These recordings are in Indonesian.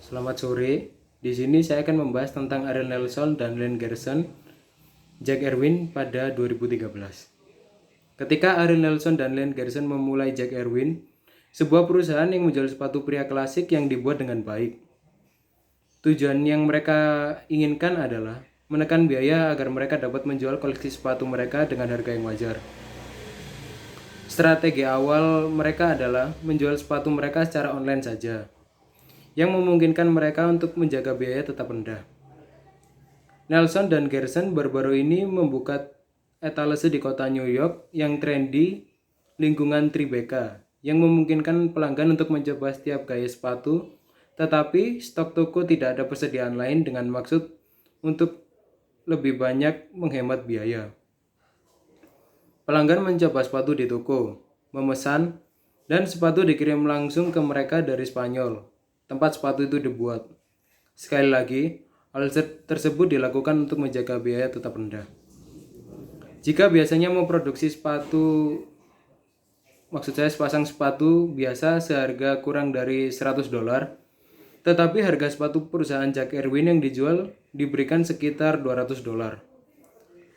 Selamat sore. Di sini saya akan membahas tentang Ariel Nelson dan Len Gerson, Jack Erwin pada 2013. Ketika Ariel Nelson dan Len Gerson memulai Jack Erwin, sebuah perusahaan yang menjual sepatu pria klasik yang dibuat dengan baik. Tujuan yang mereka inginkan adalah menekan biaya agar mereka dapat menjual koleksi sepatu mereka dengan harga yang wajar. Strategi awal mereka adalah menjual sepatu mereka secara online saja, yang memungkinkan mereka untuk menjaga biaya tetap rendah. Nelson dan Gerson baru-baru ini membuka etalase di kota New York yang trendy lingkungan Tribeca, yang memungkinkan pelanggan untuk mencoba setiap gaya sepatu, tetapi stok toko tidak ada persediaan lain dengan maksud untuk lebih banyak menghemat biaya. Pelanggan mencoba sepatu di toko, memesan, dan sepatu dikirim langsung ke mereka dari Spanyol, tempat sepatu itu dibuat. Sekali lagi, hal tersebut dilakukan untuk menjaga biaya tetap rendah. Jika biasanya memproduksi sepasang sepatu biasa seharga kurang dari $100, tetapi harga sepatu perusahaan Jack Erwin yang dijual diberikan sekitar $200.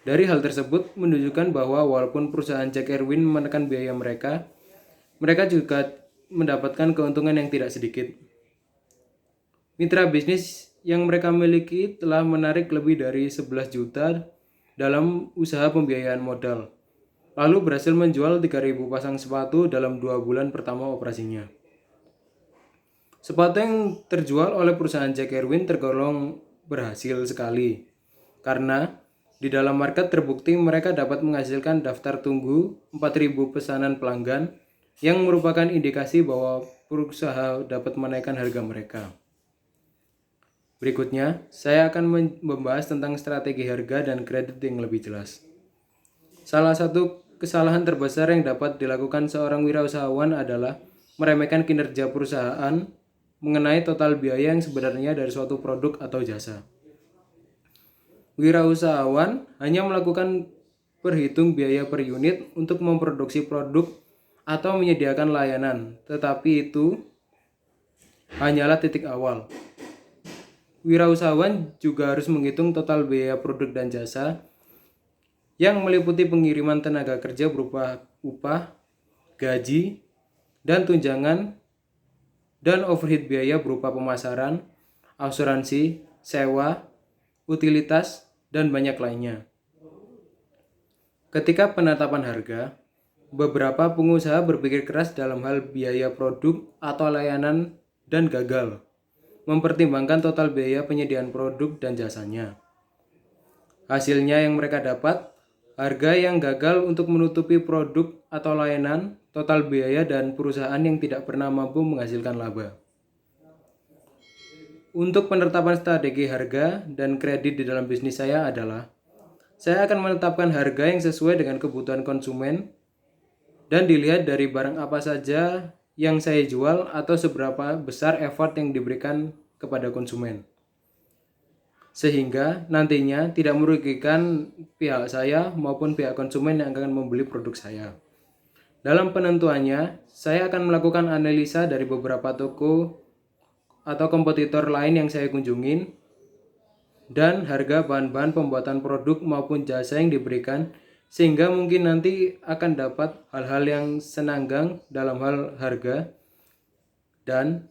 Dari hal tersebut menunjukkan bahwa walaupun perusahaan Jack Erwin menekan biaya mereka juga mendapatkan keuntungan yang tidak sedikit. Mitra bisnis yang mereka miliki telah menarik lebih dari 11 juta dalam usaha pembiayaan modal, lalu berhasil menjual 3.000 pasang sepatu dalam 2 bulan pertama operasinya. Sepatu yang terjual oleh perusahaan Jack Erwin tergolong berhasil sekali, karena di dalam market terbukti mereka dapat menghasilkan daftar tunggu 4.000 pesanan pelanggan, yang merupakan indikasi bahwa perusahaan dapat menaikkan harga mereka. Berikutnya, saya akan membahas tentang strategi harga dan kredit yang lebih jelas. Salah satu kesalahan terbesar yang dapat dilakukan seorang wirausahawan adalah meremehkan kinerja perusahaan mengenai total biaya yang sebenarnya dari suatu produk atau jasa. Wirausahawan hanya melakukan perhitung biaya per unit untuk memproduksi produk atau menyediakan layanan, tetapi itu hanyalah titik awal. Wirausahawan juga harus menghitung total biaya produk dan jasa yang meliputi pengiriman tenaga kerja berupa upah, gaji, dan tunjangan, dan overhead biaya berupa pemasaran, asuransi, sewa, utilitas, dan banyak lainnya. Ketika penetapan harga, beberapa pengusaha berpikir keras dalam hal biaya produk atau layanan dan gagal mempertimbangkan total biaya penyediaan produk dan jasanya. Hasilnya yang mereka dapat, harga yang gagal untuk menutupi produk atau layanan, total biaya, dan perusahaan yang tidak pernah mampu menghasilkan laba. Untuk penetapan strategi harga dan kredit di dalam bisnis saya adalah, saya akan menetapkan harga yang sesuai dengan kebutuhan konsumen dan dilihat dari barang apa saja yang saya jual atau seberapa besar effort yang diberikan kepada konsumen, sehingga nantinya tidak merugikan pihak saya maupun pihak konsumen yang akan membeli produk saya. Dalam penentuannya, saya akan melakukan analisa dari beberapa toko atau kompetitor lain yang saya kunjungin, dan harga bahan-bahan pembuatan produk maupun jasa yang diberikan, sehingga mungkin nanti akan dapat hal-hal yang senanggang dalam hal harga, dan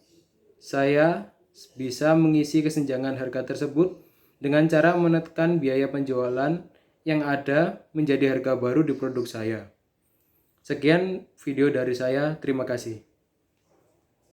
saya bisa mengisi kesenjangan harga tersebut dengan cara menekan biaya penjualan yang ada menjadi harga baru di produk saya. Sekian video dari saya, terima kasih.